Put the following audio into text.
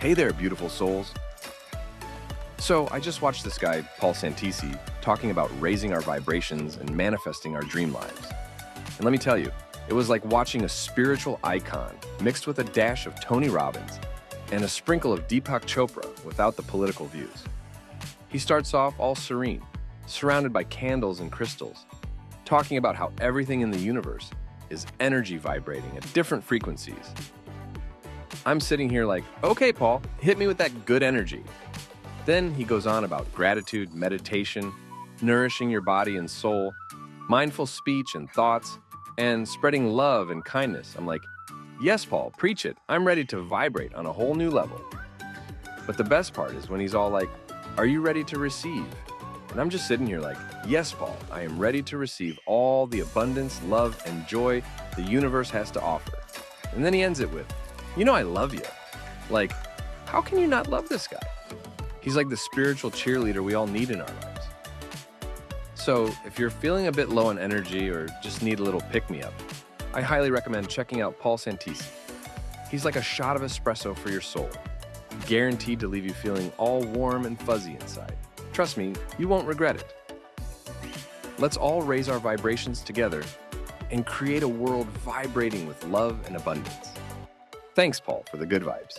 Hey there, beautiful souls. So, I just watched this guy, Paul Santisi, talking about raising our vibrations and manifesting our dream lives. And let me tell you, it was like watching a spiritual icon mixed with a dash of Tony Robbins and a sprinkle of Deepak Chopra without the political views. He starts off all serene, surrounded by candles and crystals, talking about how everything in the universe is energy vibrating at different frequencies. I'm sitting here like, okay, Paul, hit me with that good energy. Then he goes on about gratitude, meditation, nourishing your body and soul, mindful speech and thoughts, and spreading love and kindness. I'm like, yes, Paul, preach it. I'm ready to vibrate on a whole new level. But the best part is when he's all like, are you ready to receive? And I'm just sitting here like, yes, Paul, I am ready to receive all the abundance, love, and joy the universe has to offer. And then he ends it with, I love you. Like, how can you not love this guy? He's like the spiritual cheerleader we all need in our lives. So if you're feeling a bit low on energy or just need a little pick-me-up, I highly recommend checking out Paul Santisi. He's like a shot of espresso for your soul, guaranteed to leave you feeling all warm and fuzzy inside. Trust me, you won't regret it. Let's all raise our vibrations together and create a world vibrating with love and abundance. Thanks, Paul, for the good vibes.